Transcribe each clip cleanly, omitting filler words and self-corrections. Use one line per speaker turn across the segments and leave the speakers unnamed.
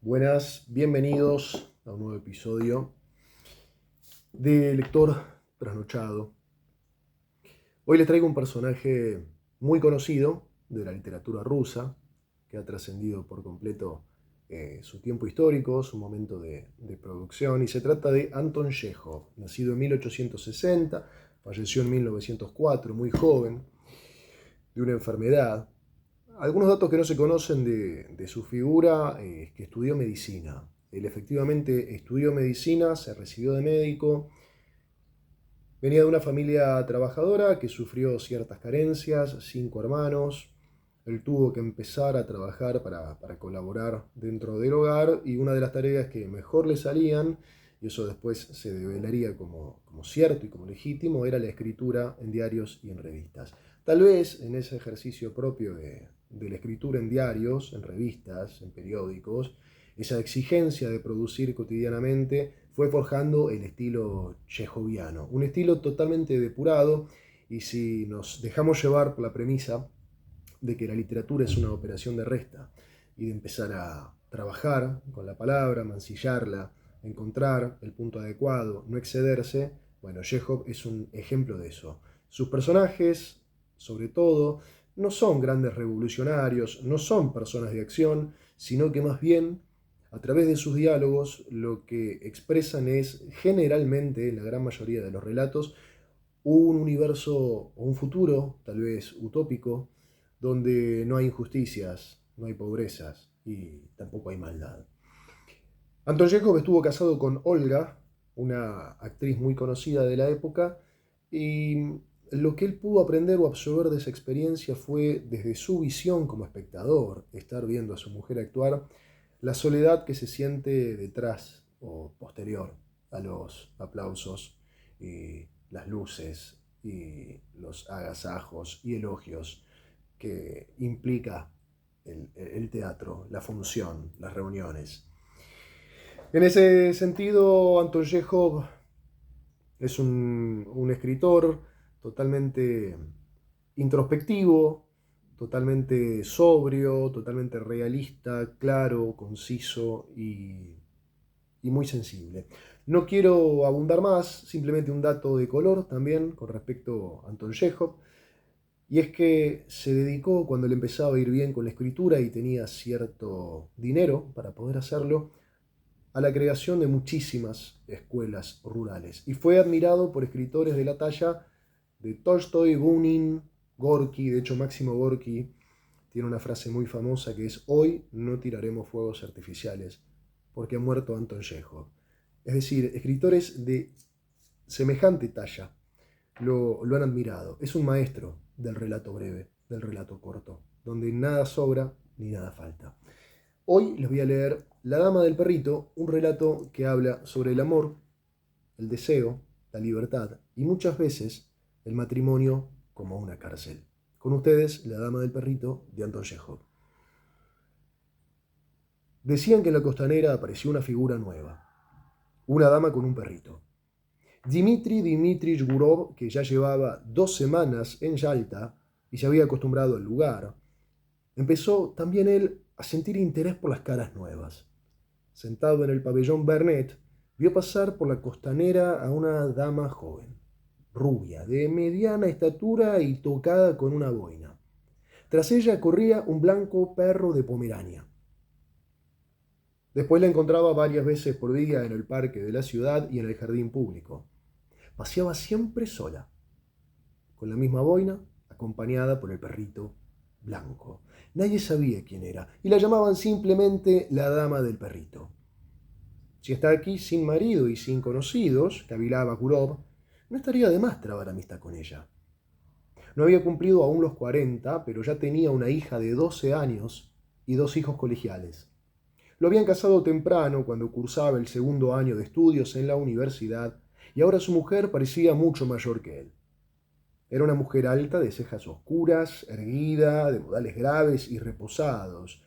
Buenas, bienvenidos a un nuevo episodio de Lector Trasnochado. Hoy les traigo un personaje muy conocido de la literatura rusa, que ha trascendido por completo su tiempo histórico, su momento de producción, y se trata de Anton Chejov, nacido en 1860, falleció en 1904, muy joven, de una enfermedad. Algunos datos que no se conocen de su figura es que estudió medicina. Él efectivamente estudió medicina, se recibió de médico, venía de una familia trabajadora que sufrió ciertas carencias, 5 hermanos. Él tuvo que empezar a trabajar para colaborar dentro del hogar y una de las tareas que mejor le salían, y eso después se develaría como cierto y como legítimo, era la escritura en diarios y en revistas. Tal vez en ese ejercicio propio de la escritura en diarios, en revistas, en periódicos, esa exigencia de producir cotidianamente fue forjando el estilo chejoviano, un estilo totalmente depurado, y si nos dejamos llevar por la premisa de que la literatura es una operación de resta y de empezar a trabajar con la palabra, mancillarla, encontrar el punto adecuado, no excederse, bueno, Chejov es un ejemplo de eso. Sus personajes, sobre todo, no son grandes revolucionarios, no son personas de acción, sino que más bien, a través de sus diálogos, lo que expresan es generalmente, en la gran mayoría de los relatos, un universo o un futuro, tal vez utópico, donde no hay injusticias, no hay pobrezas y tampoco hay maldad. Anton Chejov estuvo casado con Olga, una actriz muy conocida de la época, y lo que él pudo aprender o absorber de esa experiencia fue, desde su visión como espectador, estar viendo a su mujer actuar, la soledad que se siente detrás o posterior a los aplausos y las luces y los agasajos y elogios que implica el teatro, la función, las reuniones. En ese sentido, Anton Chejov es un escritor totalmente introspectivo, totalmente sobrio, totalmente realista, claro, conciso y muy sensible. No quiero abundar más, simplemente un dato de color también con respecto a Anton Chejov, y es que se dedicó, cuando le empezaba a ir bien con la escritura y tenía cierto dinero para poder hacerlo, a la creación de muchísimas escuelas rurales. Y fue admirado por escritores de la talla de Tolstoy, Bunin, Gorky. De hecho, Máximo Gorky tiene una frase muy famosa que es: hoy no tiraremos fuegos artificiales porque ha muerto Anton Chejov. Es decir, escritores de semejante talla lo han admirado. Es un maestro del relato breve, del relato corto, donde nada sobra ni nada falta. Hoy les voy a leer La Dama del Perrito, un relato que habla sobre el amor, el deseo, la libertad y muchas veces el matrimonio como una cárcel. Con ustedes, La Dama del Perrito, de Anton Chejov. Decían que en la costanera apareció una figura nueva, una dama con un perrito. Dmitri Dmitrich Gurov, que ya llevaba 2 semanas en Yalta y se había acostumbrado al lugar, empezó también él a sentir interés por las caras nuevas. Sentado en el pabellón Bernet, vio pasar por la costanera a una dama joven, rubia, de mediana estatura y tocada con una boina. Tras ella corría un blanco perro de Pomerania. Después la encontraba varias veces por día en el parque de la ciudad y en el jardín público. Paseaba siempre sola, con la misma boina, acompañada por el perrito blanco. Nadie sabía quién era y la llamaban simplemente la dama del perrito. Si está aquí sin marido y sin conocidos, cavilaba Gurov, no estaría de más trabar amistad con ella. No había cumplido aún los 40, pero ya tenía una hija de 12 años y 2 hijos colegiales. Lo habían casado temprano, cuando cursaba el segundo año de estudios en la universidad, y ahora su mujer parecía mucho mayor que él. Era una mujer alta, de cejas oscuras, erguida, de modales graves y reposados.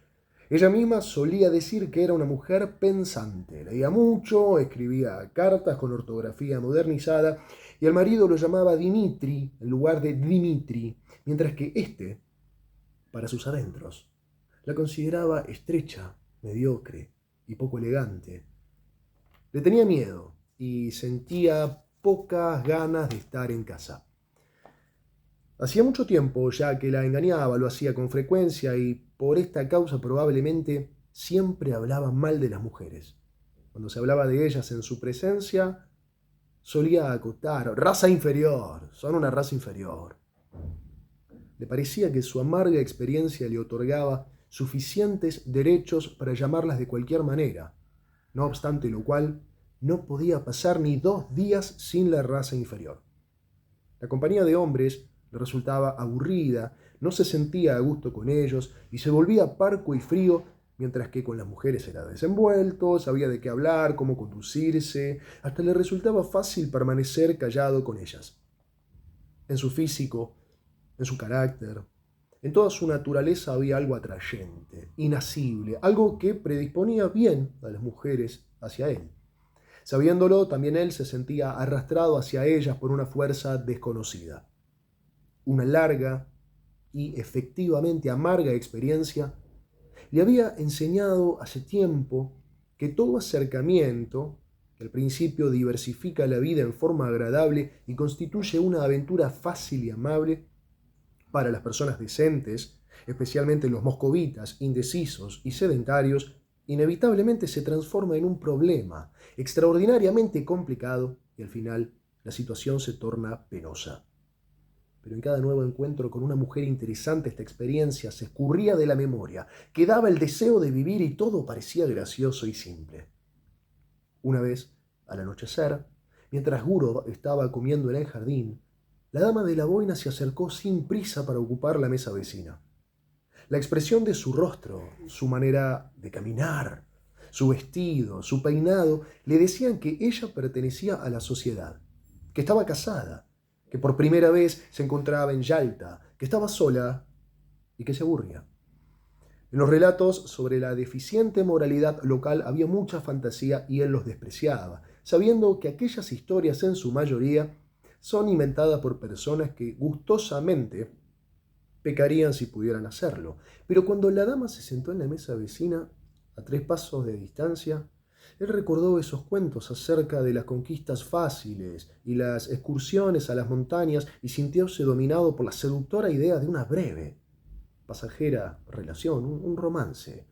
Ella misma solía decir que era una mujer pensante. Leía mucho, escribía cartas con ortografía modernizada, y el marido lo llamaba Dimitri en lugar de Dmitri, mientras que éste, para sus adentros, la consideraba estrecha, mediocre y poco elegante. Le tenía miedo y sentía pocas ganas de estar en casa. Hacía mucho tiempo ya que la engañaba, lo hacía con frecuencia y por esta causa probablemente siempre hablaba mal de las mujeres. Cuando se hablaba de ellas en su presencia, solía acotar: raza inferior, son una raza inferior. Le parecía que su amarga experiencia le otorgaba suficientes derechos para llamarlas de cualquier manera, no obstante lo cual no podía pasar ni 2 días sin la raza inferior. La compañía de hombres le resultaba aburrida, no se sentía a gusto con ellos y se volvía parco y frío, mientras que con las mujeres era desenvuelto, sabía de qué hablar, cómo conducirse, hasta le resultaba fácil permanecer callado con ellas. En su físico, en su carácter, en toda su naturaleza había algo atrayente, inasible, algo que predisponía bien a las mujeres hacia él. Sabiéndolo, también él se sentía arrastrado hacia ellas por una fuerza desconocida. Una larga y efectivamente amarga experiencia le había enseñado hace tiempo que todo acercamiento, que al principio diversifica la vida en forma agradable y constituye una aventura fácil y amable para las personas decentes, especialmente los moscovitas, indecisos y sedentarios, inevitablemente se transforma en un problema extraordinariamente complicado y al final la situación se torna penosa. Pero en cada nuevo encuentro con una mujer interesante esta experiencia se escurría de la memoria, quedaba el deseo de vivir y todo parecía gracioso y simple. Una vez, al anochecer, mientras Gurov estaba comiendo en el jardín, la dama de la boina se acercó sin prisa para ocupar la mesa vecina. La expresión de su rostro, su manera de caminar, su vestido, su peinado, le decían que ella pertenecía a la sociedad, que estaba casada, que por primera vez se encontraba en Yalta, que estaba sola y que se aburría. En los relatos sobre la deficiente moralidad local había mucha fantasía y él los despreciaba, sabiendo que aquellas historias en su mayoría son inventadas por personas que gustosamente pecarían si pudieran hacerlo. Pero cuando la dama se sentó en la mesa vecina, a 3 pasos de distancia, él recordó esos cuentos acerca de las conquistas fáciles y las excursiones a las montañas y sintióse dominado por la seductora idea de una breve, pasajera relación, un romance,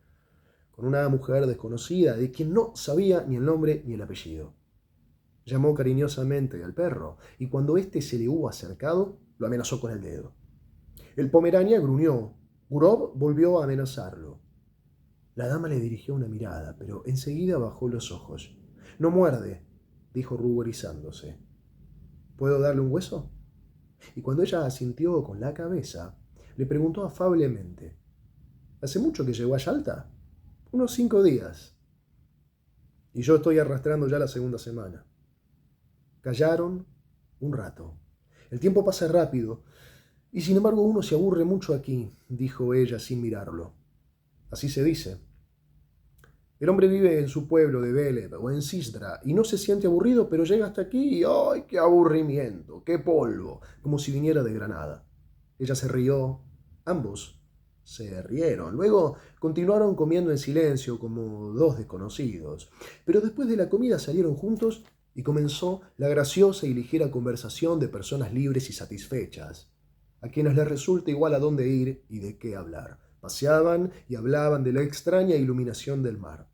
con una mujer desconocida de quien no sabía ni el nombre ni el apellido. Llamó cariñosamente al perro y cuando éste se le hubo acercado, lo amenazó con el dedo. El pomerania gruñó. Gurov volvió a amenazarlo. La dama le dirigió una mirada, pero enseguida bajó los ojos. «No muerde», dijo ruborizándose. «¿Puedo darle un hueso?» Y cuando ella asintió con la cabeza, le preguntó afablemente: «¿Hace mucho que llegó a Yalta?» «Unos 5 días». «Y yo estoy arrastrando ya la segunda semana». Callaron un rato. «El tiempo pasa rápido, y sin embargo uno se aburre mucho aquí», dijo ella sin mirarlo. «Así se dice. El hombre vive en su pueblo de Beled o en Cisdra y no se siente aburrido, pero llega hasta aquí y ¡ay, qué aburrimiento, qué polvo!», como si viniera de Granada. Ella se rió, ambos se rieron. Luego continuaron comiendo en silencio como 2 desconocidos. Pero después de la comida salieron juntos y comenzó la graciosa y ligera conversación de personas libres y satisfechas, a quienes les resulta igual a dónde ir y de qué hablar. Paseaban y hablaban de la extraña iluminación del mar.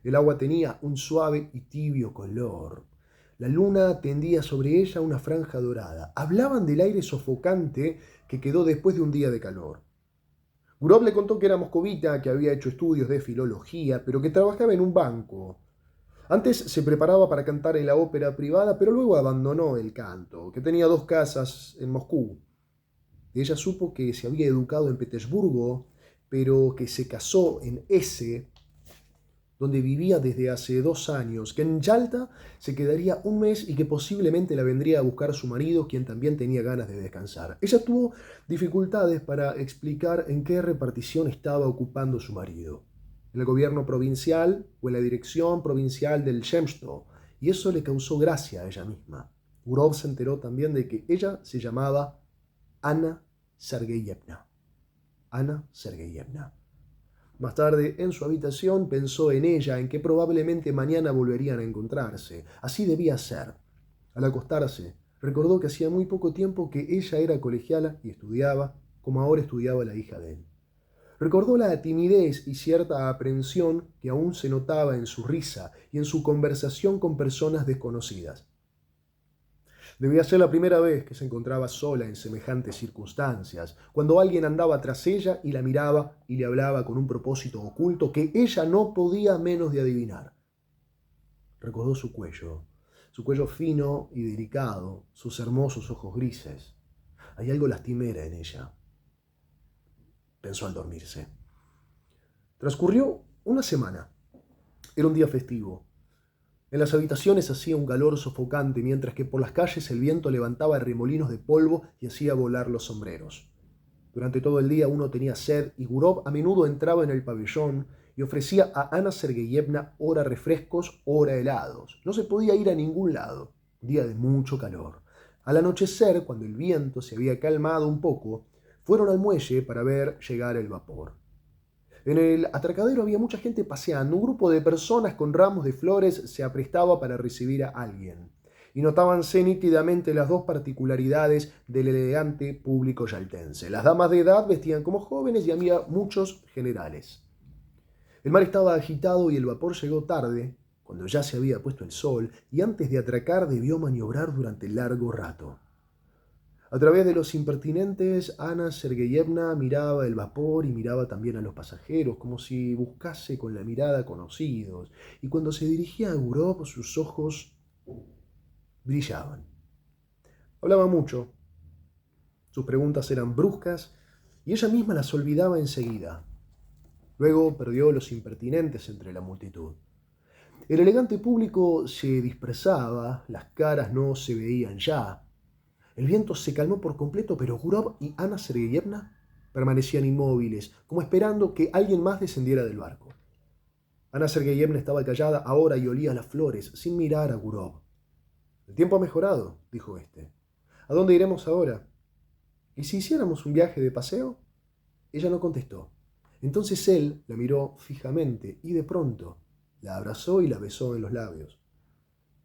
El agua tenía un suave y tibio color. La luna tendía sobre ella una franja dorada. Hablaban del aire sofocante que quedó después de un día de calor. Gurov le contó que era moscovita, que había hecho estudios de filología, pero que trabajaba en un banco. Antes se preparaba para cantar en la ópera privada, pero luego abandonó el canto, que tenía 2 casas en Moscú. Ella supo que se había educado en Petersburgo, pero que se casó en S, donde vivía desde hace 2 años, que en Yalta se quedaría un mes y que posiblemente la vendría a buscar su marido, quien también tenía ganas de descansar. Ella tuvo dificultades para explicar en qué repartición estaba ocupando su marido, en el gobierno provincial o en la dirección provincial del Zemstvo, y eso le causó gracia a ella misma. Gurov se enteró también de que ella se llamaba Anna Sergeyevna. Anna Sergeyevna. Más tarde, en su habitación, pensó en ella, en que probablemente mañana volverían a encontrarse. Así debía ser. Al acostarse, recordó que hacía muy poco tiempo que ella era colegiala y estudiaba, como ahora estudiaba la hija de él. Recordó la timidez y cierta aprensión que aún se notaba en su risa y en su conversación con personas desconocidas. Debía ser la primera vez que se encontraba sola en semejantes circunstancias, cuando alguien andaba tras ella y la miraba y le hablaba con un propósito oculto que ella no podía menos de adivinar. Recordó su cuello fino y delicado, sus hermosos ojos grises. Hay algo lastimera en ella, pensó al dormirse. Transcurrió una semana. Era un día festivo. En las habitaciones hacía un calor sofocante, mientras que por las calles el viento levantaba remolinos de polvo y hacía volar los sombreros. Durante todo el día uno tenía sed y Gurov a menudo entraba en el pabellón y ofrecía a Ana Sergeyevna ora refrescos, ora helados. No se podía ir a ningún lado. Día de mucho calor. Al anochecer, cuando el viento se había calmado un poco, fueron al muelle para ver llegar el vapor. En el atracadero había mucha gente paseando. Un grupo de personas con ramos de flores se aprestaba para recibir a alguien. Y notábanse nítidamente las dos particularidades del elegante público yaltense. Las damas de edad vestían como jóvenes y había muchos generales. El mar estaba agitado y el vapor llegó tarde, cuando ya se había puesto el sol, y antes de atracar debió maniobrar durante largo rato. A través de los impertinentes, Ana Sergeyevna miraba el vapor y miraba también a los pasajeros, como si buscase con la mirada conocidos, y cuando se dirigía a Gurov, sus ojos brillaban. Hablaba mucho, sus preguntas eran bruscas, y ella misma las olvidaba enseguida. Luego perdió los impertinentes entre la multitud. El elegante público se dispersaba, las caras no se veían ya. El viento se calmó por completo, pero Gurov y Ana Sergeyevna permanecían inmóviles, como esperando que alguien más descendiera del barco. Ana Sergeyevna estaba callada ahora y olía las flores, sin mirar a Gurov. «El tiempo ha mejorado», dijo éste. «¿A dónde iremos ahora? ¿Y si hiciéramos un viaje de paseo?» Ella no contestó. Entonces él la miró fijamente y de pronto la abrazó y la besó en los labios.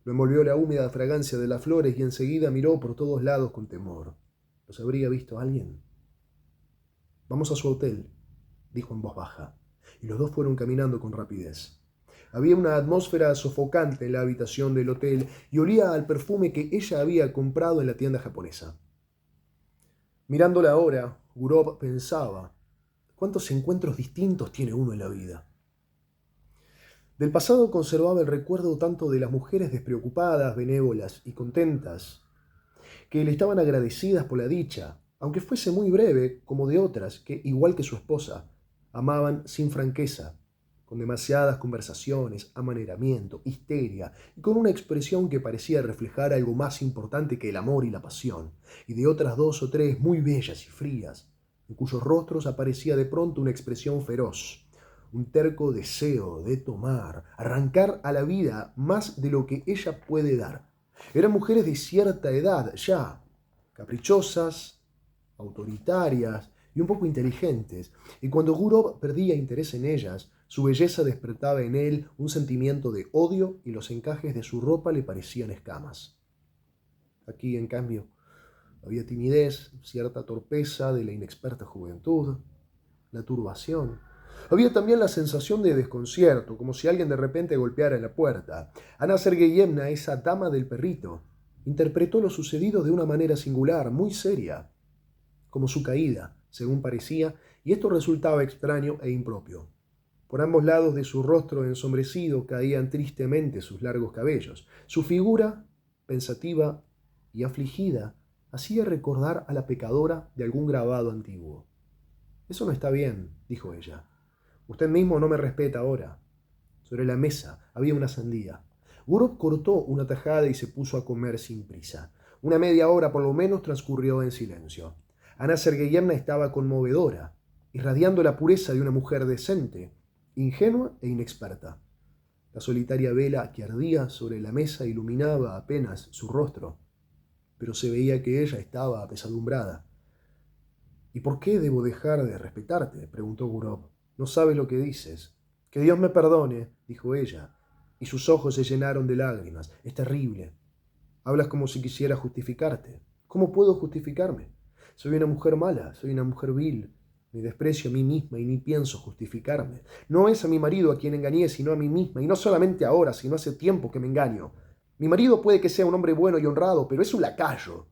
Lo envolvió la húmeda fragancia de las flores y enseguida miró por todos lados con temor. ¿Los habría visto alguien? «Vamos a su hotel», dijo en voz baja, y los dos fueron caminando con rapidez. Había una atmósfera sofocante en la habitación del hotel y olía al perfume que ella había comprado en la tienda japonesa. Mirándola ahora, Gurov pensaba, ¿cuántos encuentros distintos tiene uno en la vida? Del pasado conservaba el recuerdo tanto de las mujeres despreocupadas, benévolas y contentas, que le estaban agradecidas por la dicha, aunque fuese muy breve, como de otras que, igual que su esposa, amaban sin franqueza, con demasiadas conversaciones, amaneramiento, histeria, y con una expresión que parecía reflejar algo más importante que el amor y la pasión, y de otras dos o tres muy bellas y frías, en cuyos rostros aparecía de pronto una expresión feroz, un terco deseo de tomar, arrancar a la vida más de lo que ella puede dar. Eran mujeres de cierta edad ya, caprichosas, autoritarias y un poco inteligentes, y cuando Gurov perdía interés en ellas, su belleza despertaba en él un sentimiento de odio y los encajes de su ropa le parecían escamas. Aquí, en cambio, había timidez, cierta torpeza de la inexperta juventud, la turbación. Había también la sensación de desconcierto, como si alguien de repente golpeara en la puerta. Ana Sergeyevna, esa dama del perrito, interpretó lo sucedido de una manera singular, muy seria, como su caída, según parecía, y esto resultaba extraño e impropio. Por ambos lados de su rostro ensombrecido caían tristemente sus largos cabellos. Su figura, pensativa y afligida, hacía recordar a la pecadora de algún grabado antiguo. «Eso no está bien», dijo ella. «Usted mismo no me respeta ahora». Sobre la mesa había una sandía. Gurov cortó una tajada y se puso a comer sin prisa. Una media hora por lo menos transcurrió en silencio. Ana Sergeyevna estaba conmovedora, irradiando la pureza de una mujer decente, ingenua e inexperta. La solitaria vela que ardía sobre la mesa iluminaba apenas su rostro, pero se veía que ella estaba apesadumbrada. «¿Y por qué debo dejar de respetarte?», preguntó Gurov. No sabes lo que dices. Que Dios me perdone, dijo ella, y sus ojos se llenaron de lágrimas. Es terrible. Hablas como si quisiera justificarte. ¿Cómo puedo justificarme? Soy una mujer mala, soy una mujer vil. Me desprecio a mí misma y ni pienso justificarme. No es a mi marido a quien engañé, sino a mí misma, y no solamente ahora, sino hace tiempo que me engaño. Mi marido puede que sea un hombre bueno y honrado, pero es un lacayo.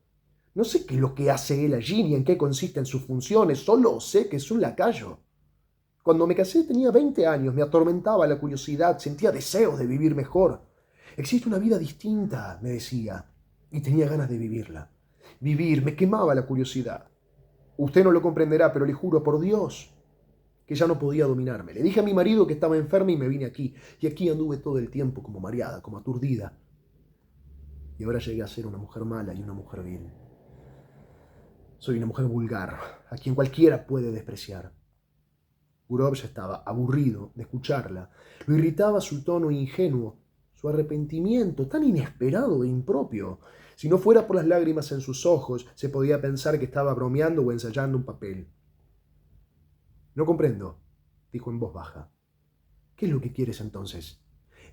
No sé qué es lo que hace él allí ni en qué consisten sus funciones, solo sé que es un lacayo. Cuando me casé tenía 20 años, me atormentaba la curiosidad, sentía deseos de vivir mejor. Existe una vida distinta, me decía, y tenía ganas de vivirla. Vivir, me quemaba la curiosidad. Usted no lo comprenderá, pero le juro por Dios que ya no podía dominarme. Le dije a mi marido que estaba enferma y me vine aquí. Y aquí anduve todo el tiempo como mareada, como aturdida. Y ahora llegué a ser una mujer mala y una mujer vil. Soy una mujer vulgar, a quien cualquiera puede despreciar. Gurov ya estaba aburrido de escucharla. Lo irritaba su tono ingenuo, su arrepentimiento tan inesperado e impropio. Si no fuera por las lágrimas en sus ojos, se podía pensar que estaba bromeando o ensayando un papel. No comprendo, dijo en voz baja. ¿Qué es lo que quieres entonces?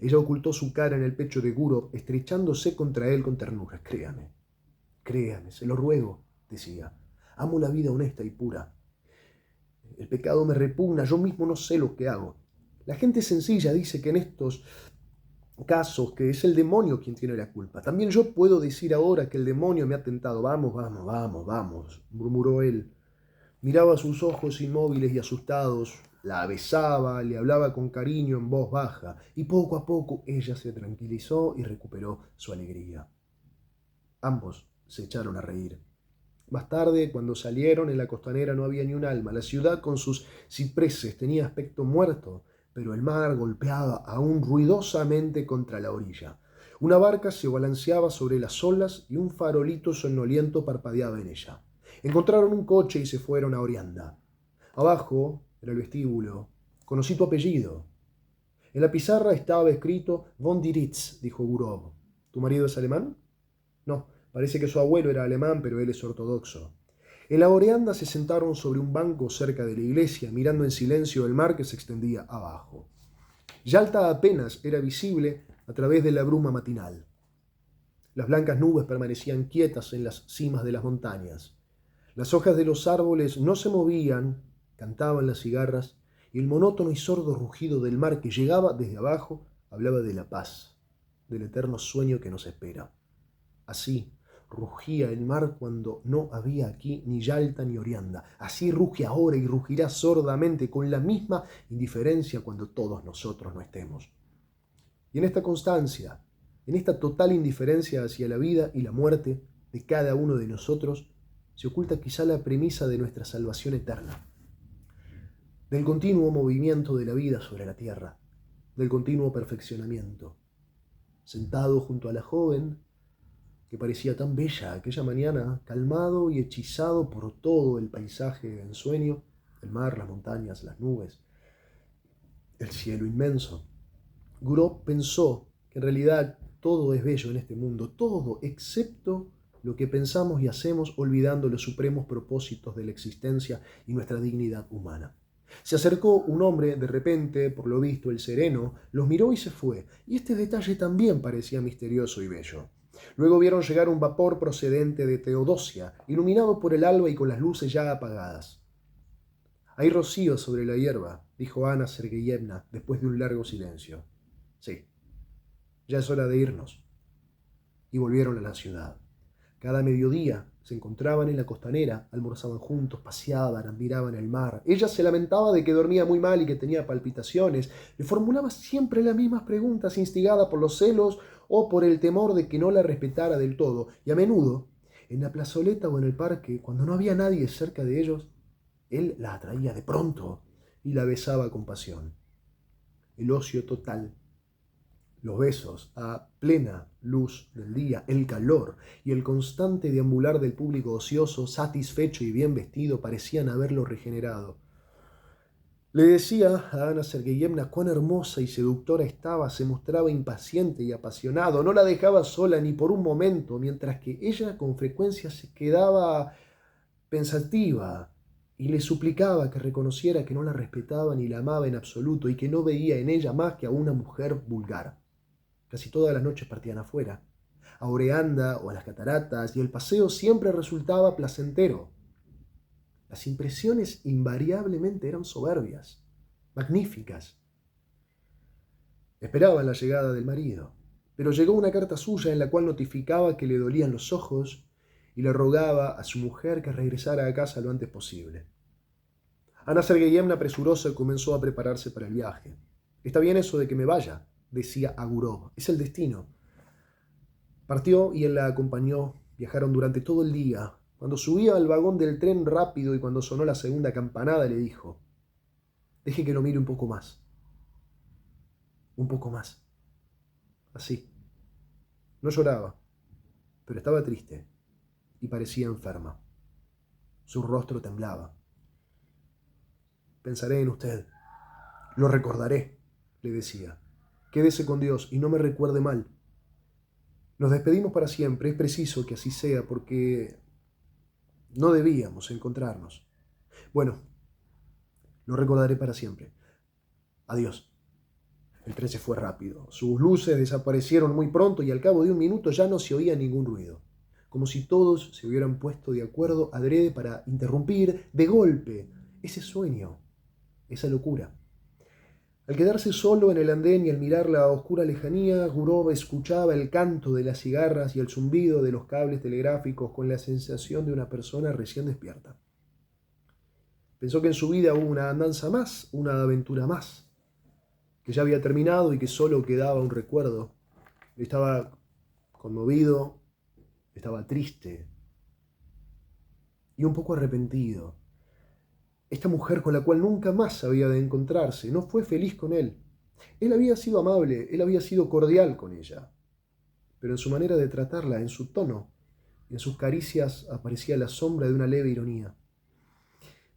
Ella ocultó su cara en el pecho de Gurov, estrechándose contra él con ternura. Créame, se lo ruego, decía. Amo la vida honesta y pura. El pecado me repugna, yo mismo no sé lo que hago. La gente sencilla dice que en estos casos que es el demonio quien tiene la culpa. También yo puedo decir ahora que el demonio me ha tentado. Vamos, vamos, vamos, vamos, murmuró él. Miraba sus ojos inmóviles y asustados, la besaba, le hablaba con cariño en voz baja, y poco a poco ella se tranquilizó y recuperó su alegría. Ambos se echaron a reír. Más tarde, cuando salieron, en la costanera no había ni un alma. La ciudad con sus cipreses tenía aspecto muerto, pero el mar golpeaba aún ruidosamente contra la orilla. Una barca se balanceaba sobre las olas y un farolito sonoliento parpadeaba en ella. Encontraron un coche y se fueron a Orianda. Abajo, en el vestíbulo, conocí tu apellido. En la pizarra estaba escrito von Diritz, dijo Gurov. ¿Tu marido es alemán? No. Parece que su abuelo era alemán, pero él es ortodoxo. En la oreanda se sentaron sobre un banco cerca de la iglesia, mirando en silencio el mar que se extendía abajo. Yalta apenas era visible a través de la bruma matinal. Las blancas nubes permanecían quietas en las cimas de las montañas. Las hojas de los árboles no se movían, cantaban las cigarras, y el monótono y sordo rugido del mar que llegaba desde abajo hablaba de la paz, del eterno sueño que nos espera. Así rugía el mar cuando no había aquí ni Yalta ni Orianda. Así ruge ahora y rugirá sordamente con la misma indiferencia cuando todos nosotros no estemos. Y en esta constancia, en esta total indiferencia hacia la vida y la muerte de cada uno de nosotros, se oculta quizá la premisa de nuestra salvación eterna, del continuo movimiento de la vida sobre la tierra, del continuo perfeccionamiento. Sentado junto a la joven, que parecía tan bella aquella mañana, calmado y hechizado por todo el paisaje de ensueño, el mar, las montañas, las nubes, el cielo inmenso. Gurov pensó que en realidad todo es bello en este mundo, todo excepto lo que pensamos y hacemos olvidando los supremos propósitos de la existencia y nuestra dignidad humana. Se acercó un hombre de repente, por lo visto el sereno, los miró y se fue, y este detalle también parecía misterioso y bello. Luego vieron llegar un vapor procedente de Teodosia, iluminado por el alba y con las luces ya apagadas. Hay rocío sobre la hierba, dijo Ana Sergeyevna después de un largo silencio. Sí, ya es hora de irnos. Y volvieron a la ciudad. Cada mediodía se encontraban en la costanera, almorzaban juntos, paseaban, admiraban el mar. Ella se lamentaba de que dormía muy mal y que tenía palpitaciones. Le formulaba siempre las mismas preguntas, instigada por los celos o por el temor de que no la respetara del todo. Y a menudo, en la plazoleta o en el parque, cuando no había nadie cerca de ellos, él la atraía de pronto y la besaba con pasión. El ocio total, los besos a plena luz del día, el calor y el constante deambular del público ocioso, satisfecho y bien vestido, parecían haberlo regenerado. Le decía a Ana Sergeyevna cuán hermosa y seductora estaba, se mostraba impaciente y apasionado, no la dejaba sola ni por un momento, mientras que ella con frecuencia se quedaba pensativa, y le suplicaba que reconociera que no la respetaba ni la amaba en absoluto y que no veía en ella más que a una mujer vulgar. Casi todas las noches partían afuera, a Oreanda o a las cataratas, y el paseo siempre resultaba placentero. Las impresiones invariablemente eran soberbias, magníficas. Esperaban la llegada del marido, pero llegó una carta suya en la cual notificaba que le dolían los ojos y le rogaba a su mujer que regresara a casa lo antes posible. Ana Sergeyevna, presurosa, comenzó a prepararse para el viaje. «Está bien eso de que me vaya», decía a Gurov. «Es el destino». Partió y él la acompañó. Viajaron durante todo el día. Cuando subía al vagón del tren rápido y cuando sonó la segunda campanada, le dijo: «Deje que lo mire un poco más. Un poco más». Así. No lloraba, pero estaba triste y parecía enferma. Su rostro temblaba. «Pensaré en usted. Lo recordaré», le decía. «Quédese con Dios y no me recuerde mal. Nos despedimos para siempre. Es preciso que así sea porque no debíamos encontrarnos. Bueno, lo recordaré para siempre. Adiós». El tren se fue rápido. Sus luces desaparecieron muy pronto y al cabo de un minuto ya no se oía ningún ruido, como si todos se hubieran puesto de acuerdo adrede para interrumpir de golpe ese sueño, esa locura. Al quedarse solo en el andén y al mirar la oscura lejanía, Gurov escuchaba el canto de las cigarras y el zumbido de los cables telegráficos con la sensación de una persona recién despierta. Pensó que en su vida hubo una andanza más, una aventura más, que ya había terminado y que solo quedaba un recuerdo. Estaba conmovido, estaba triste y un poco arrepentido. Esta mujer con la cual nunca más había de encontrarse no fue feliz con él. Él había sido amable, él había sido cordial con ella, pero en su manera de tratarla, en su tono, en sus caricias aparecía la sombra de una leve ironía,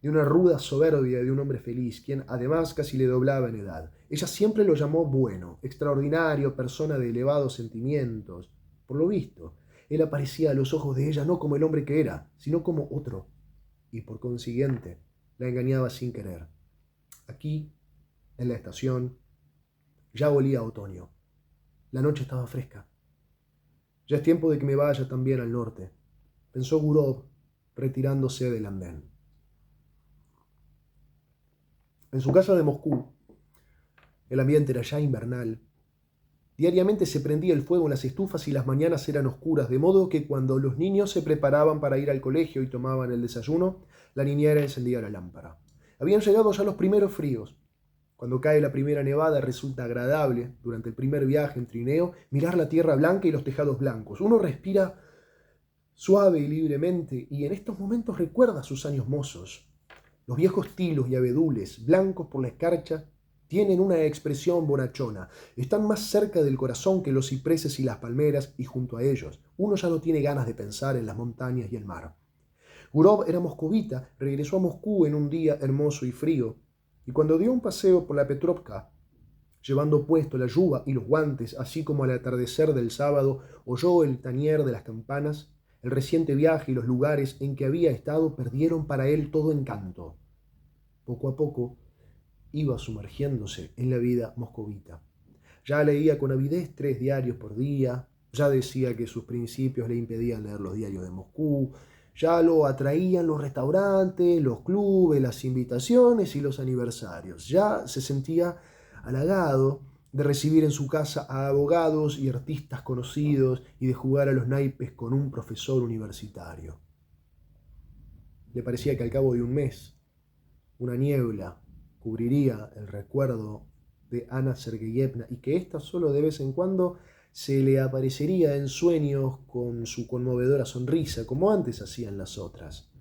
de una ruda soberbia de un hombre feliz, quien además casi le doblaba en edad. Ella siempre lo llamó bueno, extraordinario, persona de elevados sentimientos. Por lo visto, él aparecía a los ojos de ella no como el hombre que era, sino como otro, y por consiguiente la engañaba sin querer. Aquí, en la estación, ya olía a otoño. La noche estaba fresca. «Ya es tiempo de que me vaya también al norte», pensó Gurov, retirándose del andén. En su casa de Moscú, el ambiente era ya invernal. Diariamente se prendía el fuego en las estufas y las mañanas eran oscuras, de modo que cuando los niños se preparaban para ir al colegio y tomaban el desayuno, la niñera encendía la lámpara. Habían llegado ya los primeros fríos. Cuando cae la primera nevada resulta agradable, durante el primer viaje en trineo, mirar la tierra blanca y los tejados blancos. Uno respira suave y libremente y en estos momentos recuerda sus años mozos. Los viejos tilos y abedules, blancos por la escarcha, tienen una expresión bonachona. Están más cerca del corazón que los cipreses y las palmeras, y junto a ellos uno ya no tiene ganas de pensar en las montañas y el mar. Gurov era moscovita, regresó a Moscú en un día hermoso y frío, y cuando dio un paseo por la Petrovka, llevando puesto la yuba y los guantes, así como al atardecer del sábado, oyó el tañer de las campanas. El reciente viaje y los lugares en que había estado perdieron para él todo encanto. Poco a poco iba sumergiéndose en la vida moscovita. Ya leía con avidez 3 diarios por día, ya decía que sus principios le impedían leer los diarios de Moscú, ya lo atraían los restaurantes, los clubes, las invitaciones y los aniversarios. Ya se sentía halagado de recibir en su casa a abogados y artistas conocidos y de jugar a los naipes con un profesor universitario. Le parecía que al cabo de un mes, una niebla cubriría el recuerdo de Ana Sergeyevna y que ésta solo de vez en cuando se le aparecería en sueños con su conmovedora sonrisa, como antes hacían las otras.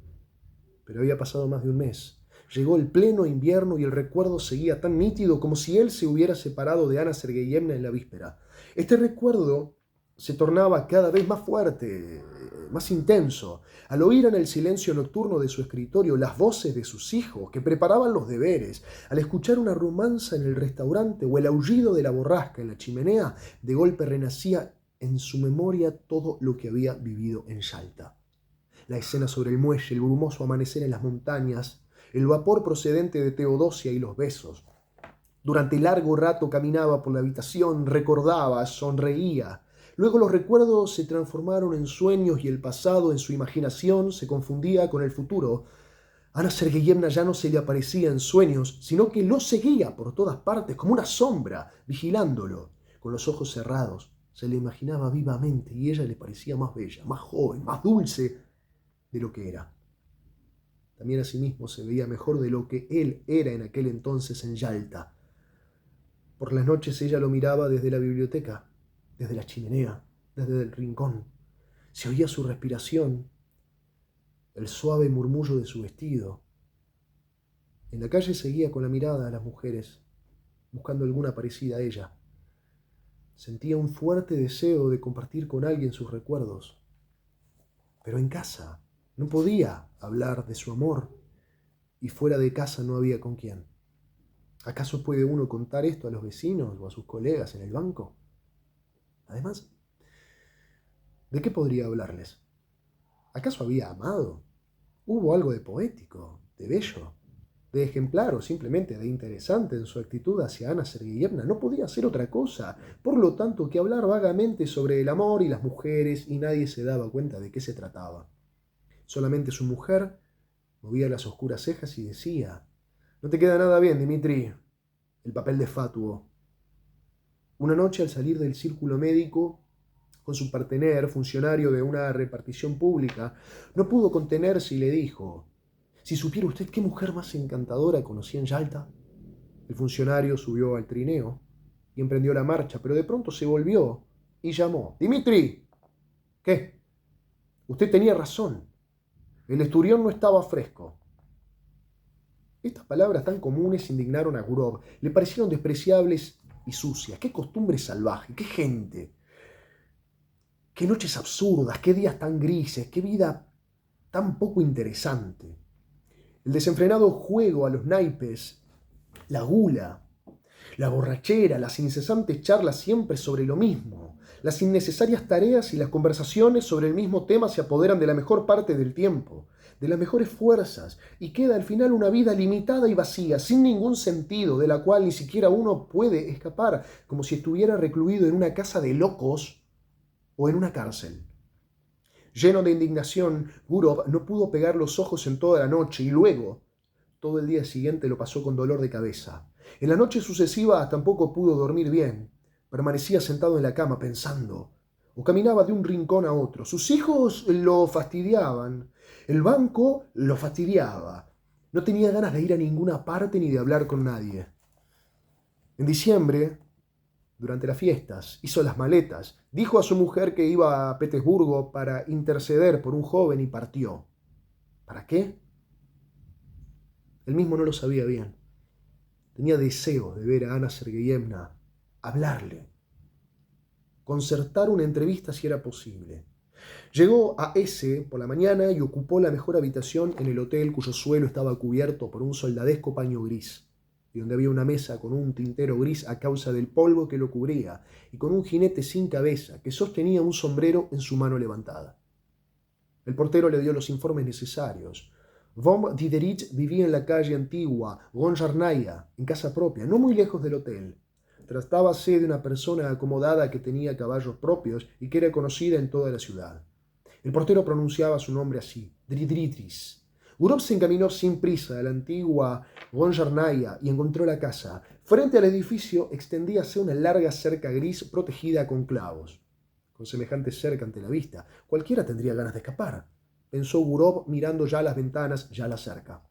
Pero había pasado más de un mes. Llegó el pleno invierno y el recuerdo seguía tan nítido como si él se hubiera separado de Ana Sergeyevna en la víspera. Este recuerdo se tornaba cada vez más fuerte, más intenso, al oír en el silencio nocturno de su escritorio las voces de sus hijos que preparaban los deberes, al escuchar una romanza en el restaurante o el aullido de la borrasca en la chimenea, de golpe renacía en su memoria todo lo que había vivido en Yalta. La escena sobre el muelle, el brumoso amanecer en las montañas, el vapor procedente de Teodosia y los besos. Durante largo rato caminaba por la habitación, recordaba, sonreía. Luego los recuerdos se transformaron en sueños y el pasado en su imaginación se confundía con el futuro. Ana Sergeyevna ya no se le aparecía en sueños, sino que lo seguía por todas partes como una sombra, vigilándolo. Con los ojos cerrados, se le imaginaba vivamente y ella le parecía más bella, más joven, más dulce de lo que era. También asimismo se veía mejor de lo que él era en aquel entonces en Yalta. Por las noches ella lo miraba desde la biblioteca, desde la chimenea, desde el rincón. Se oía su respiración, el suave murmullo de su vestido. En la calle seguía con la mirada a las mujeres, buscando alguna parecida a ella. Sentía un fuerte deseo de compartir con alguien sus recuerdos. Pero en casa no podía hablar de su amor y fuera de casa no había con quién. ¿Acaso puede uno contar esto a los vecinos o a sus colegas en el banco? Además, ¿de qué podría hablarles? ¿Acaso había amado? ¿Hubo algo de poético, de bello, de ejemplar o simplemente de interesante en su actitud hacia Ana Sergeyevna? No podía hacer otra cosa, por lo tanto, que hablar vagamente sobre el amor y las mujeres y nadie se daba cuenta de qué se trataba. Solamente su mujer movía las oscuras cejas y decía: «No te queda nada bien, Dimitri, el papel de fatuo». Una noche, al salir del círculo médico, con su partener, funcionario de una repartición pública, no pudo contenerse y le dijo: «Si supiera usted qué mujer más encantadora conocí en Yalta». El funcionario subió al trineo y emprendió la marcha, pero de pronto se volvió y llamó: «Dimitri». «¿Qué? Usted tenía razón. El esturión no estaba fresco». Estas palabras tan comunes indignaron a Gurov. Le parecieron despreciables y sucias. ¡Qué costumbre salvaje! ¡Qué gente! ¡Qué noches absurdas! ¡Qué días tan grises! ¡Qué vida tan poco interesante! El desenfrenado juego a los naipes, la gula, la borrachera, las incesantes charlas siempre sobre lo mismo, las innecesarias tareas y las conversaciones sobre el mismo tema se apoderan de la mejor parte del tiempo, de las mejores fuerzas, y queda al final una vida limitada y vacía, sin ningún sentido, de la cual ni siquiera uno puede escapar, como si estuviera recluido en una casa de locos o en una cárcel. Lleno de indignación, Gurov no pudo pegar los ojos en toda la noche y luego, todo el día siguiente, lo pasó con dolor de cabeza. En la noche sucesiva tampoco pudo dormir bien. Permanecía sentado en la cama pensando, o caminaba de un rincón a otro. Sus hijos lo fastidiaban, el banco lo fastidiaba. No tenía ganas de ir a ninguna parte ni de hablar con nadie. En diciembre, durante las fiestas, hizo las maletas, dijo a su mujer que iba a Petersburgo para interceder por un joven y partió. ¿Para qué? Él mismo no lo sabía bien. Tenía deseo de ver a Ana Sergeyevna, hablarle, concertar una entrevista si era posible. Llegó a S por la mañana y ocupó la mejor habitación en el hotel, cuyo suelo estaba cubierto por un soldadesco paño gris, y donde había una mesa con un tintero gris a causa del polvo que lo cubría, y con un jinete sin cabeza que sostenía un sombrero en su mano levantada. El portero le dio los informes necesarios. Von Diderich vivía en la calle antigua, Gonjarnaya, en casa propia, no muy lejos del hotel. Tratábase de una persona acomodada que tenía caballos propios y que era conocida en toda la ciudad. El portero pronunciaba su nombre así, Dridritris. Gurov se encaminó sin prisa a la antigua Gonjarnaya y encontró la casa. Frente al edificio extendíase una larga cerca gris protegida con clavos. Con semejante cerca ante la vista, cualquiera tendría ganas de escapar, pensó Gurov mirando ya las ventanas, ya la cerca.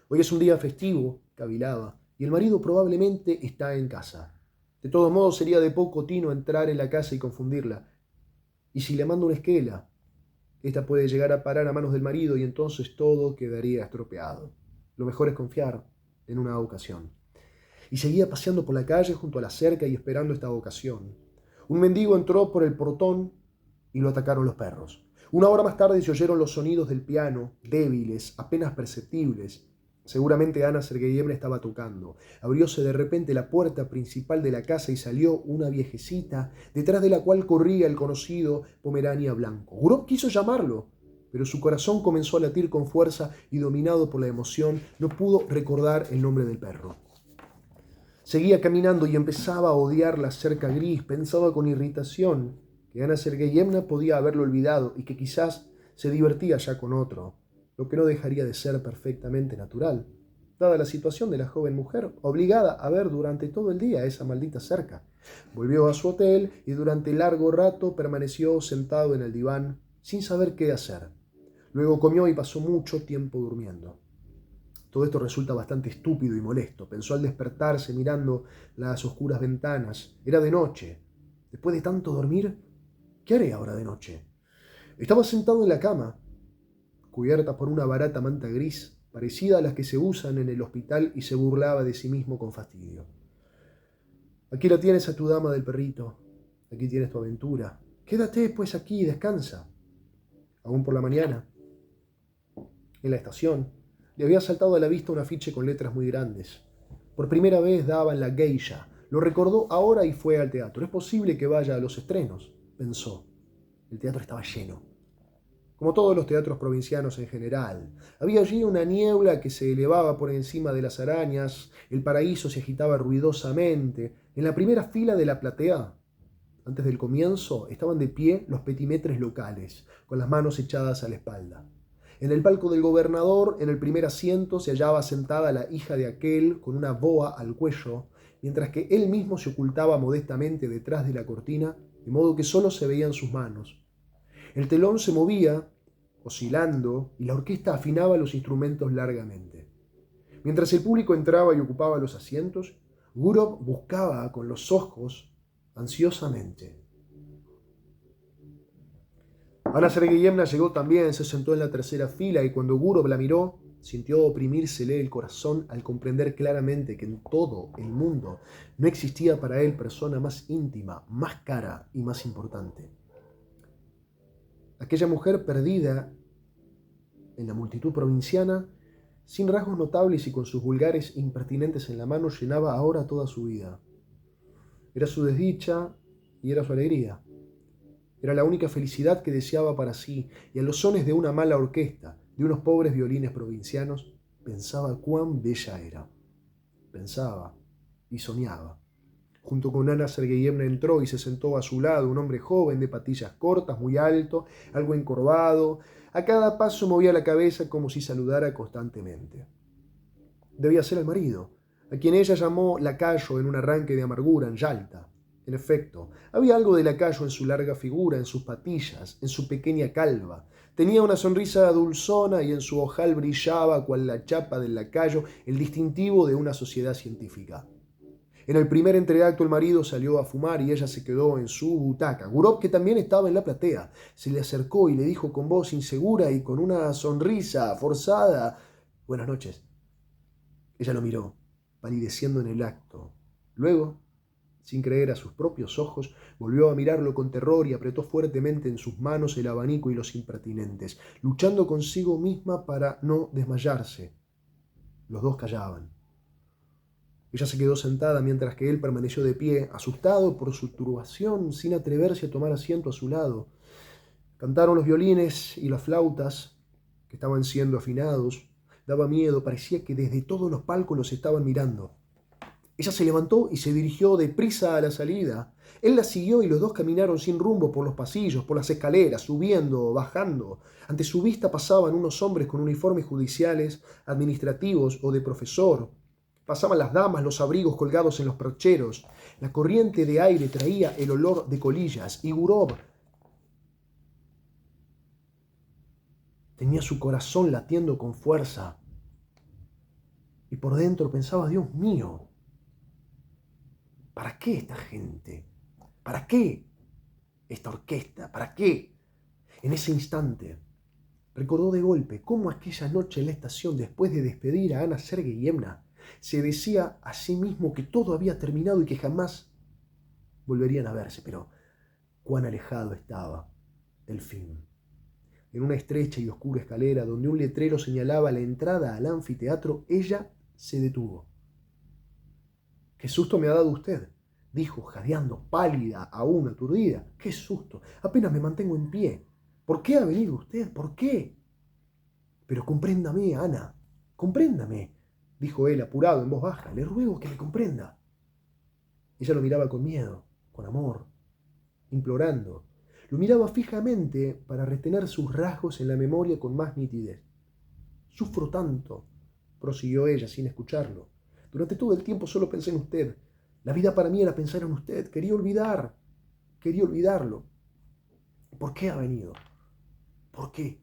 Hoy es un día festivo, cavilaba, y el marido probablemente está en casa. De todos modos sería de poco tino entrar en la casa y confundirla. Y si le mando una esquela, esta puede llegar a parar a manos del marido y entonces todo quedaría estropeado. Lo mejor es confiar en una ocasión. Y seguía paseando por la calle junto a la cerca y esperando esta ocasión. Un mendigo entró por el portón y lo atacaron los perros. Una hora más tarde se oyeron los sonidos del piano, débiles, apenas perceptibles. Seguramente Ana Sergeyevna estaba tocando. Abrióse de repente la puerta principal de la casa y salió una viejecita, detrás de la cual corría el conocido Pomerania blanco. Gurov quiso llamarlo, pero su corazón comenzó a latir con fuerza y, dominado por la emoción, no pudo recordar el nombre del perro. Seguía caminando y empezaba a odiar la cerca gris. Pensaba con irritación que Ana Sergeyevna podía haberlo olvidado y que quizás se divertía ya con otro, lo que no dejaría de ser perfectamente natural, dada la situación de la joven mujer, obligada a ver durante todo el día esa maldita cerca. Volvió a su hotel y durante largo rato permaneció sentado en el diván sin saber qué hacer. Luego comió y pasó mucho tiempo durmiendo. Todo esto resulta bastante estúpido y molesto, pensó al despertarse mirando las oscuras ventanas. Era de noche. Después de tanto dormir, ¿qué haré ahora de noche? Estaba sentado en la cama, cubierta por una barata manta gris, parecida a las que se usan en el hospital, y se burlaba de sí mismo con fastidio. Aquí la tienes a tu dama del perrito. Aquí tienes tu aventura. Quédate pues aquí y descansa. Aún por la mañana, en la estación, le había saltado a la vista un afiche con letras muy grandes. Por primera vez daban La Geisha. Lo recordó ahora y fue al teatro. Es posible que vaya a los estrenos, pensó. El teatro estaba lleno, como todos los teatros provincianos en general. Había allí una niebla que se elevaba por encima de las arañas. El paraíso se agitaba ruidosamente. En la primera fila de la platea, antes del comienzo, estaban de pie los petimetres locales, con las manos echadas a la espalda. En el palco del gobernador, en el primer asiento, se hallaba sentada la hija de aquel, con una boa al cuello, mientras que él mismo se ocultaba modestamente detrás de la cortina, de modo que solo se veían sus manos. El telón se movía, oscilando, y la orquesta afinaba los instrumentos largamente. Mientras el público entraba y ocupaba los asientos, Gurov buscaba con los ojos ansiosamente. Ana Sergeyevna llegó también, se sentó en la tercera fila y cuando Gurov la miró, sintió oprimírsele el corazón al comprender claramente que en todo el mundo no existía para él persona más íntima, más cara y más importante. Aquella mujer perdida en la multitud provinciana, sin rasgos notables y con sus vulgares impertinentes en la mano, llenaba ahora toda su vida. Era su desdicha y era su alegría. Era la única felicidad que deseaba para sí, y a los sones de una mala orquesta, de unos pobres violines provincianos, pensaba cuán bella era. Pensaba y soñaba. Junto con Ana Sergeyevna entró y se sentó a su lado un hombre joven de patillas cortas, muy alto, algo encorvado. A cada paso movía la cabeza como si saludara constantemente. Debía ser el marido, a quien ella llamó lacayo en un arranque de amargura en Yalta. En efecto, había algo de lacayo en su larga figura, en sus patillas, en su pequeña calva. Tenía una sonrisa dulzona y en su ojal brillaba, cual la chapa del lacayo, el distintivo de una sociedad científica. En el primer entreacto el marido salió a fumar y ella se quedó en su butaca. Gurov, que también estaba en la platea, se le acercó y le dijo con voz insegura y con una sonrisa forzada: «Buenas noches». Ella lo miró, palideciendo en el acto. Luego, sin creer a sus propios ojos, volvió a mirarlo con terror y apretó fuertemente en sus manos el abanico y los impertinentes, luchando consigo misma para no desmayarse. Los dos callaban. Ella se quedó sentada mientras que él permaneció de pie, asustado por su turbación, sin atreverse a tomar asiento a su lado. Cantaron los violines y las flautas, que estaban siendo afinados. Daba miedo, parecía que desde todos los palcos los estaban mirando. Ella se levantó y se dirigió deprisa a la salida. Él la siguió y los dos caminaron sin rumbo por los pasillos, por las escaleras, subiendo, bajando. Ante su vista pasaban unos hombres con uniformes judiciales, administrativos o de profesor. Pasaban las damas, los abrigos colgados en los percheros. La corriente de aire traía el olor de colillas y Gurov tenía su corazón latiendo con fuerza. Y por dentro pensaba: Dios mío, ¿para qué esta gente? ¿Para qué esta orquesta? ¿Para qué? En ese instante recordó de golpe cómo aquella noche en la estación, después de despedir a Ana Sergeyevna, se decía a sí mismo que todo había terminado y que jamás volverían a verse, pero cuán alejado estaba el fin. En una estrecha y oscura escalera donde un letrero señalaba la entrada al anfiteatro, ella se detuvo. «¿Qué susto me ha dado usted?», dijo, jadeando, pálida, aún aturdida. «¡Qué susto! Apenas me mantengo en pie». ¿Por qué ha venido usted? ¿Por qué? Pero compréndame, Ana, compréndame, dijo él apurado en voz baja. Le ruego que me comprenda. Ella lo miraba con miedo, con amor, implorando. Lo miraba fijamente para retener sus rasgos en la memoria con más nitidez. Sufro tanto, prosiguió ella sin escucharlo. Durante todo el tiempo solo pensé en usted. La vida para mí era pensar en usted. Quería olvidarlo. ¿Por qué ha venido? ¿Por qué?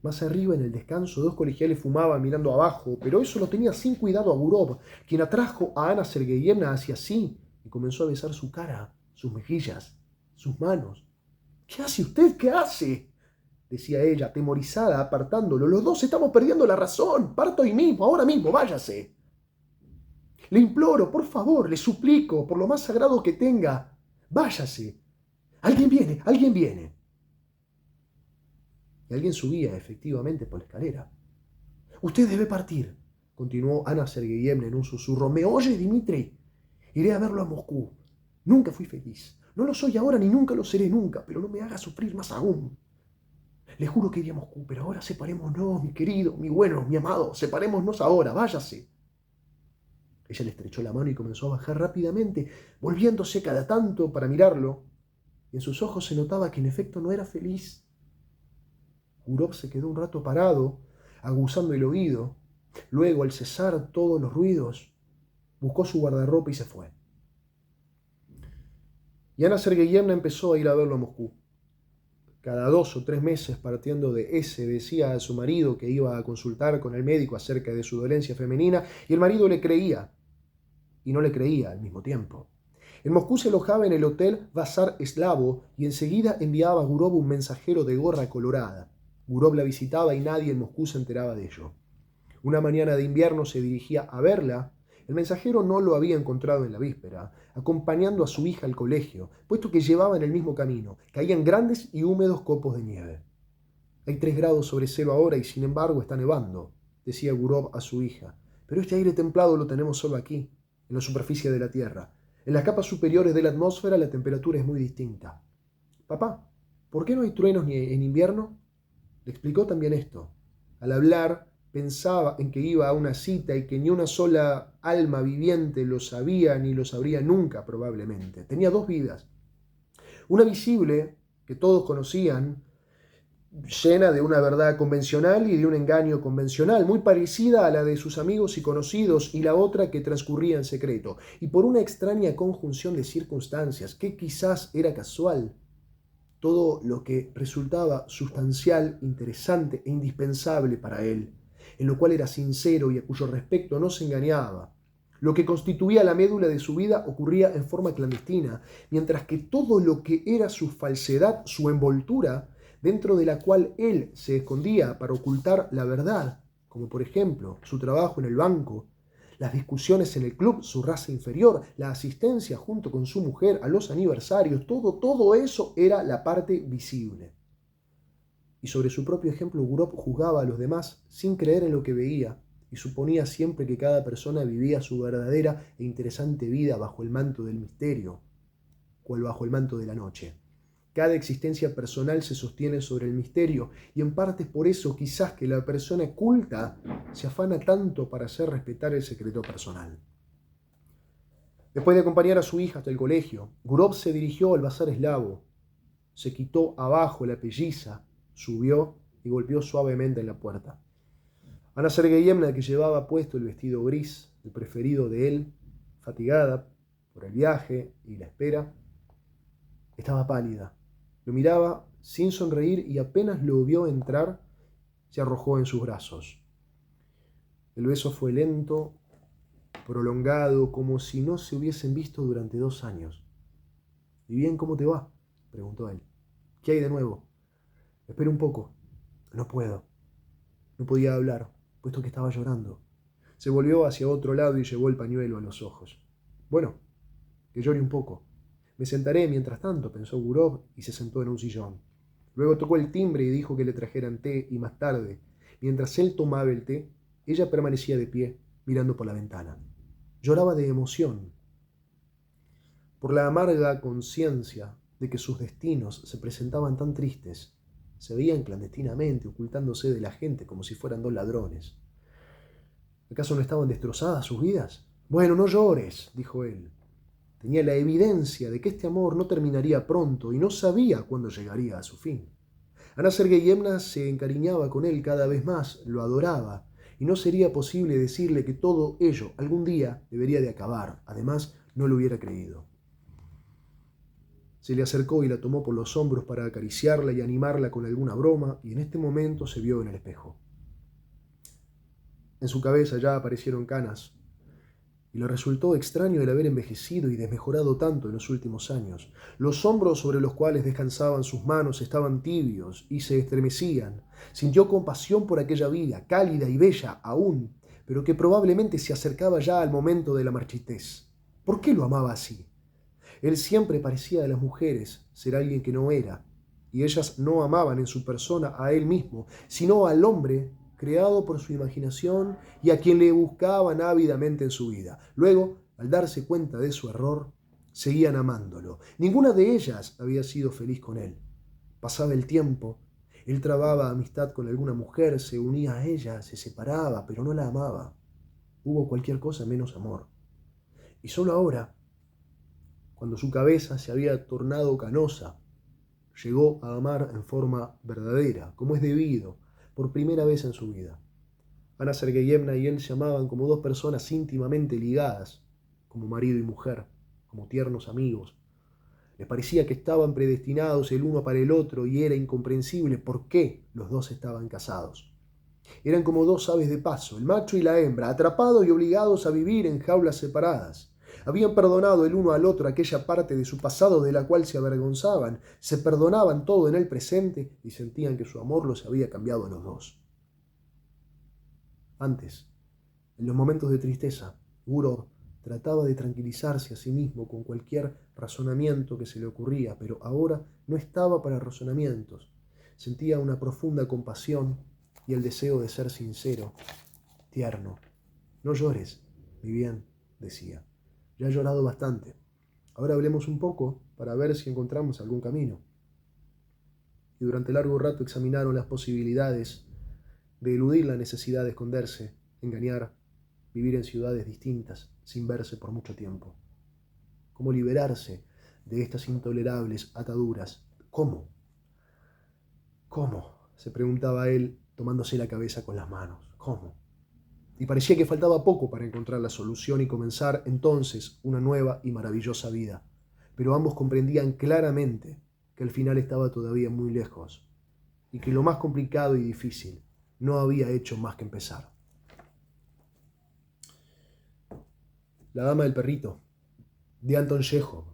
Más arriba, en el descanso, dos colegiales fumaban mirando abajo, pero eso lo tenía sin cuidado a Gurov, quien atrajo a Ana Sergeyevna hacia sí y comenzó a besar su cara, sus mejillas, sus manos. ¿Qué hace usted? ¿Qué hace?, decía ella, atemorizada, apartándolo. Los dos estamos perdiendo la razón. Parto hoy mismo, ahora mismo, váyase. Le imploro, por favor, le suplico, por lo más sagrado que tenga, váyase. Alguien viene, alguien viene. Y alguien subía efectivamente por la escalera. Usted debe partir, continuó Ana Sergeyevna en un susurro. ¿Me oye, Dmitri? Iré a verlo a Moscú. Nunca fui feliz. No lo soy ahora ni nunca lo seré nunca, pero no me haga sufrir más aún. Le juro que iré a Moscú, pero ahora separémonos, mi querido, mi bueno, mi amado. Separémonos ahora, váyase. Ella le estrechó la mano y comenzó a bajar rápidamente, volviéndose cada tanto para mirarlo. Y en sus ojos se notaba que en efecto no era feliz. Gurov se quedó un rato parado, aguzando el oído. Luego, al cesar todos los ruidos, buscó su guardarropa y se fue. Y Ana Sergeyevna empezó a ir a verlo a Moscú. Cada 2 o 3 meses, partiendo de ese, decía a su marido que iba a consultar con el médico acerca de su dolencia femenina, y el marido le creía, y no le creía al mismo tiempo. En Moscú se alojaba en el hotel Bazar Eslavo y enseguida enviaba a Gurov un mensajero de gorra colorada. Gurov la visitaba y nadie en Moscú se enteraba de ello. Una mañana de invierno se dirigía a verla. El mensajero no lo había encontrado en la víspera, acompañando a su hija al colegio, puesto que llevaban el mismo camino. Caían grandes y húmedos copos de nieve. Hay 3 grados sobre cero ahora y sin embargo está nevando, decía Gurov a su hija. Pero este aire templado lo tenemos solo aquí, en la superficie de la Tierra. En las capas superiores de la atmósfera la temperatura es muy distinta. Papá, ¿por qué no hay truenos ni en invierno? Le explicó también esto. Al hablar, pensaba en que iba a una cita y que ni una sola alma viviente lo sabía ni lo sabría nunca probablemente. Tenía 2 vidas. Una visible, que todos conocían, llena de una verdad convencional y de un engaño convencional, muy parecida a la de sus amigos y conocidos, y la otra que transcurría en secreto. Y por una extraña conjunción de circunstancias, que quizás era casual, todo lo que resultaba sustancial, interesante e indispensable para él, en lo cual era sincero y a cuyo respecto no se engañaba. Lo que constituía la médula de su vida ocurría en forma clandestina, mientras que todo lo que era su falsedad, su envoltura, dentro de la cual él se escondía para ocultar la verdad, como por ejemplo su trabajo en el banco, las discusiones en el club, su raza inferior, la asistencia junto con su mujer a los aniversarios, todo eso era la parte visible. Y sobre su propio ejemplo, Gurov juzgaba a los demás sin creer en lo que veía y suponía siempre que cada persona vivía su verdadera e interesante vida bajo el manto del misterio, cual bajo el manto de la noche. Cada existencia personal se sostiene sobre el misterio y en parte es por eso quizás que la persona culta se afana tanto para hacer respetar el secreto personal. Después de acompañar a su hija hasta el colegio, Gurov se dirigió al bazar eslavo, se quitó abajo la pelliza, subió y golpeó suavemente en la puerta. Ana Sergeyevna, que llevaba puesto el vestido gris, el preferido de él, fatigada por el viaje y la espera, estaba pálida. Lo miraba sin sonreír y apenas lo vio entrar, se arrojó en sus brazos. El beso fue lento, prolongado, como si no se hubiesen visto durante 2 años. ¿Y bien, cómo te va?, preguntó él. ¿Qué hay de nuevo? Espera un poco. No puedo. No podía hablar, puesto que estaba llorando. Se volvió hacia otro lado y llevó el pañuelo a los ojos. Bueno, que llore un poco. Me sentaré mientras tanto, pensó Gurov y se sentó en un sillón. Luego tocó el timbre y dijo que le trajeran té y más tarde, mientras él tomaba el té, ella permanecía de pie, mirando por la ventana. Lloraba de emoción, por la amarga conciencia de que sus destinos se presentaban tan tristes Se veían clandestinamente, ocultándose de la gente como si fueran dos ladrones. ¿Acaso no estaban destrozadas sus vidas? Bueno, no llores, dijo él. Tenía la evidencia de que este amor no terminaría pronto y no sabía cuándo llegaría a su fin. Ana Sergeyevna se encariñaba con él cada vez más, lo adoraba, y no sería posible decirle que todo ello algún día debería de acabar. Además, no lo hubiera creído. Se le acercó y la tomó por los hombros para acariciarla y animarla con alguna broma, y en este momento se vio en el espejo. En su cabeza ya aparecieron canas, y le resultó extraño el haber envejecido y desmejorado tanto en los últimos años. Los hombros sobre los cuales descansaban sus manos estaban tibios y se estremecían. Sintió compasión por aquella vida, cálida y bella aún, pero que probablemente se acercaba ya al momento de la marchitez. ¿Por qué lo amaba así? Él siempre parecía a las mujeres ser alguien que no era, y ellas no amaban en su persona a él mismo, sino al hombre creado por su imaginación y a quien le buscaban ávidamente en su vida. Luego, al darse cuenta de su error, seguían amándolo. Ninguna de ellas había sido feliz con él. Pasaba el tiempo, él trababa amistad con alguna mujer, se unía a ella, se separaba, pero no la amaba. Hubo cualquier cosa menos amor. Y solo ahora, cuando su cabeza se había tornado canosa, llegó a amar en forma verdadera, como es debido, por primera vez en su vida. Ana Sergeyevna y él se amaban como dos personas íntimamente ligadas, como marido y mujer, como tiernos amigos. Les parecía que estaban predestinados el uno para el otro y era incomprensible por qué los dos estaban casados. Eran como dos aves de paso, el macho y la hembra, atrapados y obligados a vivir en jaulas separadas. Habían perdonado el uno al otro aquella parte de su pasado de la cual se avergonzaban, se perdonaban todo en el presente y sentían que su amor los había cambiado a los dos. Antes, en los momentos de tristeza, Gurov trataba de tranquilizarse a sí mismo con cualquier razonamiento que se le ocurría, pero ahora no estaba para razonamientos. Sentía una profunda compasión y el deseo de ser sincero, tierno. No llores, mi bien, decía. Ya he llorado bastante. Ahora hablemos un poco para ver si encontramos algún camino. Y durante largo rato examinaron las posibilidades de eludir la necesidad de esconderse, engañar, vivir en ciudades distintas, sin verse por mucho tiempo. ¿Cómo liberarse de estas intolerables ataduras? ¿Cómo? ¿Cómo? Se preguntaba él, tomándose la cabeza con las manos. ¿Cómo? Y parecía que faltaba poco para encontrar la solución y comenzar entonces una nueva y maravillosa vida. Pero ambos comprendían claramente que el final estaba todavía muy lejos y que lo más complicado y difícil no había hecho más que empezar. La dama del perrito, de Anton Chejov.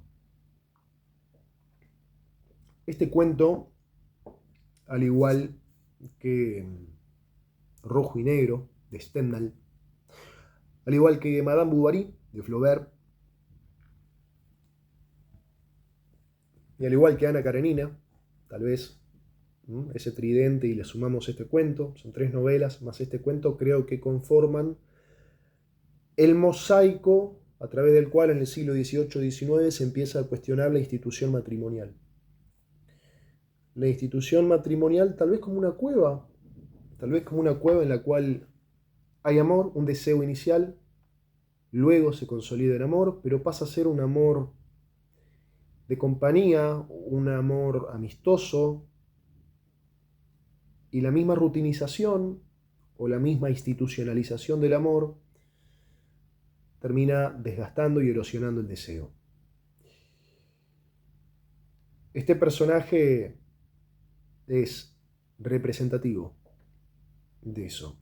Este cuento, al igual que Rojo y Negro, de Stendhal, al igual que Madame Bovary, de Flaubert, y al igual que Ana Karenina, tal vez ese tridente y le sumamos este cuento, son 3 novelas más este cuento, creo que conforman el mosaico a través del cual en el siglo XVIII-XIX se empieza a cuestionar la institución matrimonial. La institución matrimonial tal vez como una cueva en la cual hay amor, un deseo inicial, luego se consolida el amor, pero pasa a ser un amor de compañía, un amor amistoso, y la misma rutinización o la misma institucionalización del amor termina desgastando y erosionando el deseo. Este personaje es representativo de eso,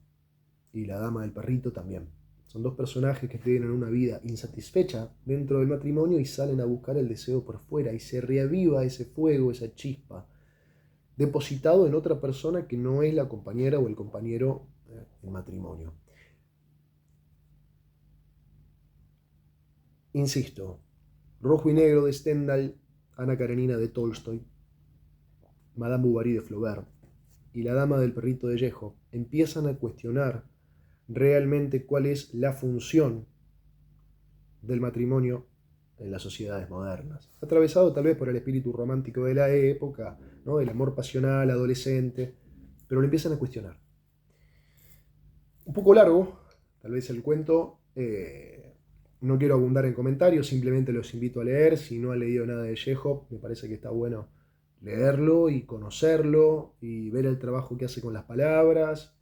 y la dama del perrito también. Son dos personajes que tienen una vida insatisfecha dentro del matrimonio y salen a buscar el deseo por fuera y se reaviva ese fuego, esa chispa, depositado en otra persona que no es la compañera o el compañero en matrimonio. Insisto, Rojo y Negro de Stendhal, Ana Karenina de Tolstoy, Madame Bovary de Flaubert y La Dama del Perrito de Chejov empiezan a cuestionar realmente cuál es la función del matrimonio en las sociedades modernas, atravesado tal vez por el espíritu romántico de la época, ¿no? El amor pasional, adolescente, pero lo empiezan a cuestionar. Un poco largo, tal vez el cuento, no quiero abundar en comentarios, simplemente los invito a leer. Si no han leído nada de Chekhov, me parece que está bueno leerlo y conocerlo y ver el trabajo que hace con las palabras.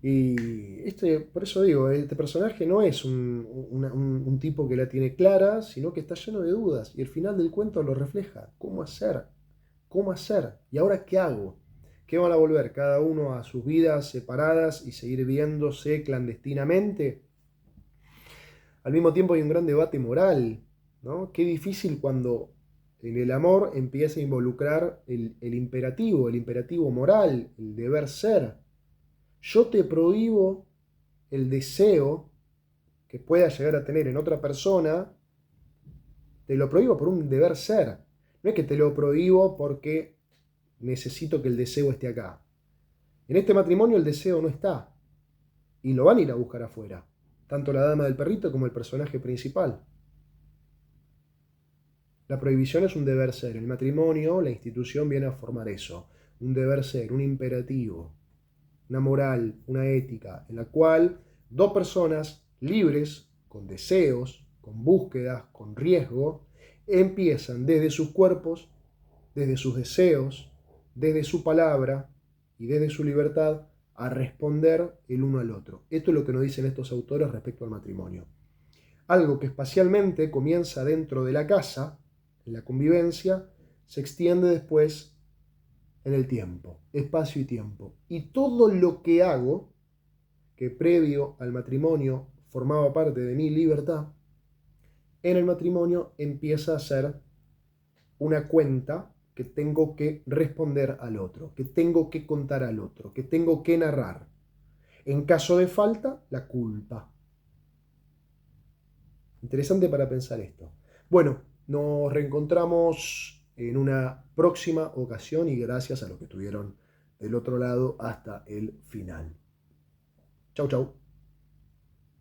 Y por eso digo, este personaje no es un tipo que la tiene clara, sino que está lleno de dudas. Y el final del cuento lo refleja. ¿Cómo hacer? ¿Cómo hacer? ¿Y ahora qué hago? ¿Qué van a volver cada uno a sus vidas separadas y seguir viéndose clandestinamente? Al mismo tiempo hay un gran debate moral, ¿no? Qué difícil cuando en el amor empieza a involucrar el imperativo moral, el deber ser. Yo te prohíbo el deseo que pueda llegar a tener en otra persona, te lo prohíbo por un deber ser. No es que te lo prohíbo porque necesito que el deseo esté acá. En este matrimonio el deseo no está y lo van a ir a buscar afuera, tanto la dama del perrito como el personaje principal. La prohibición es un deber ser. El matrimonio, la institución viene a formar eso, un deber ser, un imperativo, una moral, una ética, en la cual dos personas libres, con deseos, con búsquedas, con riesgo, empiezan desde sus cuerpos, desde sus deseos, desde su palabra y desde su libertad a responder el uno al otro. Esto es lo que nos dicen estos autores respecto al matrimonio. Algo que espacialmente comienza dentro de la casa, en la convivencia, se extiende después en el tiempo, espacio y tiempo. Y todo lo que hago, que previo al matrimonio formaba parte de mi libertad, en el matrimonio empieza a ser una cuenta que tengo que responder al otro, que tengo que contar al otro, que tengo que narrar. En caso de falta, la culpa. Interesante para pensar esto. Bueno, nos reencontramos en una próxima ocasión y gracias a los que estuvieron del otro lado hasta el final. Chau, chau.